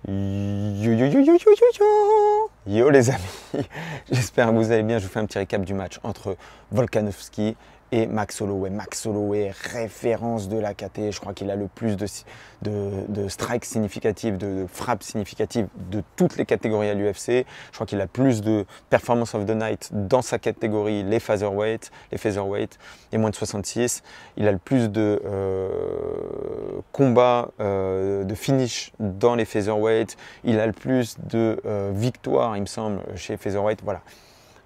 Yo les amis, j'espère que vous allez bien. Je vous fais un petit récap du match entre Volkanovski et Max Holloway. Max Holloway, référence de la KT, je crois qu'il a le plus de strikes significatifs, de frappes significatives de toutes les catégories à l'UFC. Je crois qu'il a plus de performance of the night dans sa catégorie, les featherweight, et moins de 66. Il a le plus de combats, de finish dans les featherweight. Il a le plus de victoires, il me semble, chez featherweight. Voilà.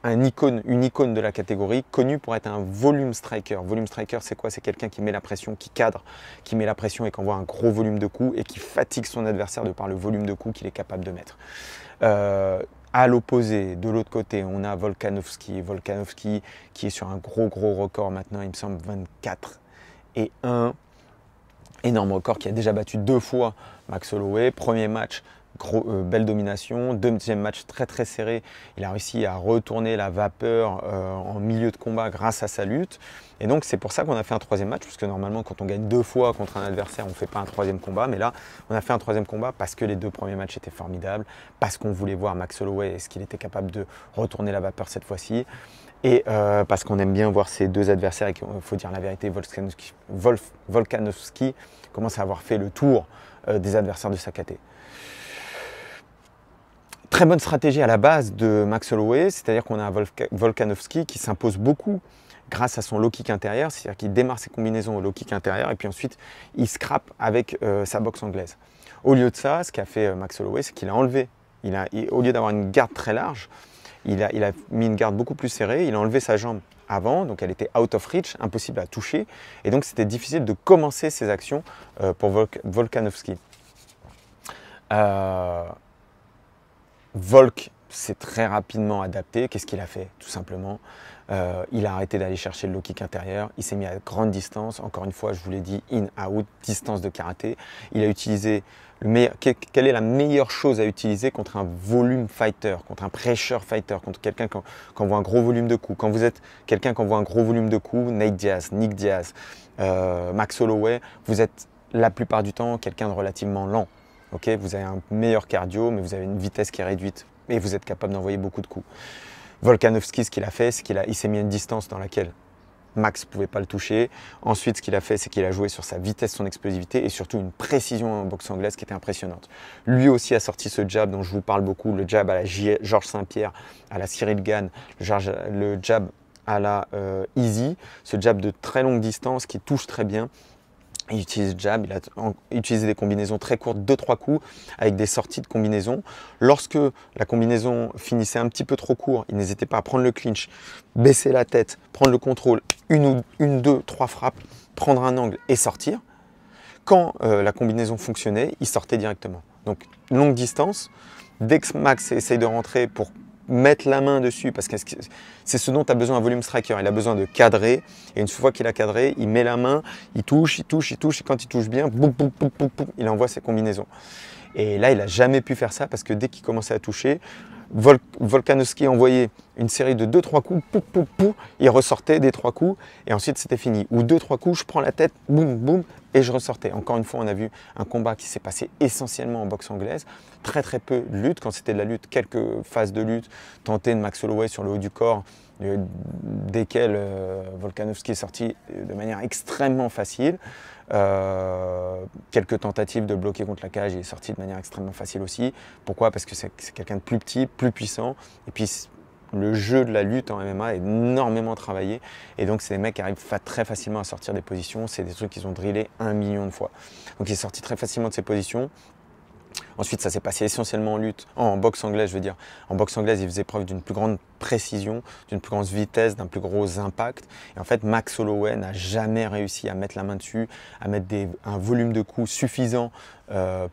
Une icône de la catégorie, connu pour être un volume striker. Volume striker, c'est quoi? C'est quelqu'un qui met la pression, qui cadre, qui met la pression et qui envoie un gros volume de coups et qui fatigue son adversaire de par le volume de coups qu'il est capable de mettre. À l'opposé, de l'autre côté, on a Volkanovski. Volkanovski qui est sur un gros record maintenant, il me semble 24-1. Énorme record qui a déjà battu 2 fois Max Holloway. Premier match, belle domination. Deuxième match très serré. Il a réussi à retourner la vapeur en milieu de combat grâce à sa lutte. Et donc c'est pour ça qu'on a fait un troisième match, parce que normalement quand on gagne 2 fois contre un adversaire, on ne fait pas un troisième combat. Mais là, on a fait un troisième combat parce que les 2 premiers matchs étaient formidables, parce qu'on voulait voir Max Holloway, est-ce qu'il était capable de retourner la vapeur cette fois-ci. Et parce qu'on aime bien voir ces 2 adversaires, et qu'il faut dire la vérité, Volkanovski commence à avoir fait le tour des adversaires de sa KT. Très bonne stratégie à la base de Max Holloway, c'est-à-dire qu'on a Volkanovski qui s'impose beaucoup grâce à son low kick intérieur, c'est-à-dire qu'il démarre ses combinaisons au low kick intérieur et puis ensuite il scrape avec sa boxe anglaise. Au lieu de ça, ce qu'a fait Max Holloway, c'est qu'il a enlevé, au lieu d'avoir une garde très large, il a mis une garde beaucoup plus serrée, il a enlevé sa jambe avant, donc elle était out of reach, impossible à toucher, et donc c'était difficile de commencer ses actions pour Volkanovski. Volk s'est très rapidement adapté. Qu'est-ce qu'il a fait? Tout simplement, il a arrêté d'aller chercher le low kick intérieur. Il s'est mis à grande distance. Encore une fois, je vous l'ai dit, in-out, distance de karaté. Il a utilisé le meilleur. Quelle est la meilleure chose à utiliser contre un volume fighter, contre un pressure fighter, contre quelqu'un qui envoie un gros volume de coups? Quand vous êtes quelqu'un qui envoie un gros volume de coups, Nate Diaz, Nick Diaz, Max Holloway, vous êtes la plupart du temps quelqu'un de relativement lent. Okay, vous avez un meilleur cardio, mais vous avez une vitesse qui est réduite et vous êtes capable d'envoyer beaucoup de coups. Volkanovski, ce qu'il a fait, c'est qu'il s'est mis à une distance dans laquelle Max ne pouvait pas le toucher. Ensuite, ce qu'il a fait, c'est qu'il a joué sur sa vitesse, son explosivité et surtout une précision en boxe anglaise qui était impressionnante. Lui aussi a sorti ce jab dont je vous parle beaucoup, le jab à la Georges Saint-Pierre, à la Cyril Gane, le jab à la Easy, ce jab de très longue distance qui touche très bien. Il utilise le jab, il a utilisé des combinaisons très courtes, 2-3 coups, avec des sorties de combinaison. Lorsque la combinaison finissait un petit peu trop court, il n'hésitait pas à prendre le clinch, baisser la tête, prendre le contrôle, une, 2, 3 frappes, prendre un angle et sortir. Quand la combinaison fonctionnait, il sortait directement. Donc longue distance, dès que Max essaye de rentrer pour mettre la main dessus, parce que c'est ce dont a besoin un volume striker. Il a besoin de cadrer, et une fois qu'il a cadré, il met la main, il touche, et quand il touche bien, boum, boum, boum, boum, boum, il envoie ses combinaisons. Et là, il n'a jamais pu faire ça, parce que dès qu'il commençait à toucher, Volkanovski envoyait une série de 2-3 coups, pouf, pouf, pouf, il ressortait des 3 coups, et ensuite c'était fini. Ou 2-3 coups, je prends la tête, boum, boum, et je ressortais. Encore une fois, on a vu un combat qui s'est passé essentiellement en boxe anglaise, très peu de lutte. Quand c'était de la lutte, quelques phases de lutte tentées de Max Holloway sur le haut du corps, desquelles Volkanovski est sorti de manière extrêmement facile. Quelques tentatives de bloquer contre la cage, il est sorti de manière extrêmement facile aussi. Pourquoi? Parce que c'est quelqu'un de plus petit, plus puissant, et puis le jeu de la lutte en MMA est énormément travaillé, et donc c'est des mecs qui arrivent très facilement à sortir des positions. C'est des trucs qu'ils ont drillé 1 million de fois. Donc il est sorti très facilement de ses positions. Ensuite, ça s'est passé essentiellement en lutte, en boxe anglaise, je veux dire. En boxe anglaise, il faisait preuve d'une plus grande précision, d'une plus grande vitesse, d'un plus gros impact. Et en fait, Max Holloway n'a jamais réussi à mettre la main dessus, à mettre un volume de coups suffisant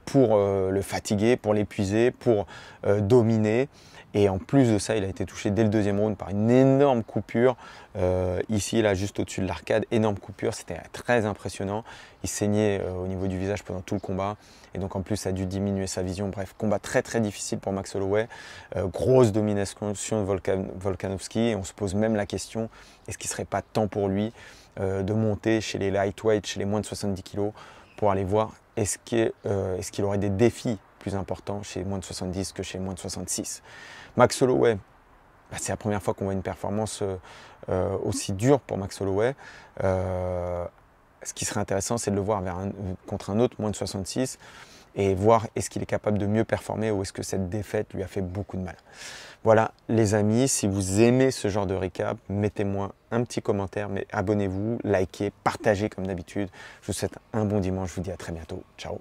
pour le fatiguer, pour l'épuiser, pour dominer. Et en plus de ça, il a été touché dès le 2e round par une énorme coupure. Ici, là, juste au-dessus de l'arcade, énorme coupure. C'était très impressionnant. Il saignait au niveau du visage pendant tout le combat. Et donc, en plus, ça a dû diminuer sa vision. Bref, combat très difficile pour Max Holloway. Grosse domination de Volkanovski. Et on se pose même la question, est-ce qu'il ne serait pas temps pour lui de monter chez les lightweight, chez les moins de 70 kg, pour aller voir est-ce qu'il aurait des défis plus important chez moins de 70 que chez moins de 66. Max Holloway, bah, c'est la première fois qu'on voit une performance aussi dure pour Max Holloway. Ce qui serait intéressant, c'est de le voir contre un autre moins de 66 et voir est-ce qu'il est capable de mieux performer ou est-ce que cette défaite lui a fait beaucoup de mal. Voilà les amis, si vous aimez ce genre de récap, mettez-moi un petit commentaire, mais abonnez-vous, likez, partagez comme d'habitude. Je vous souhaite un bon dimanche, je vous dis à très bientôt. Ciao.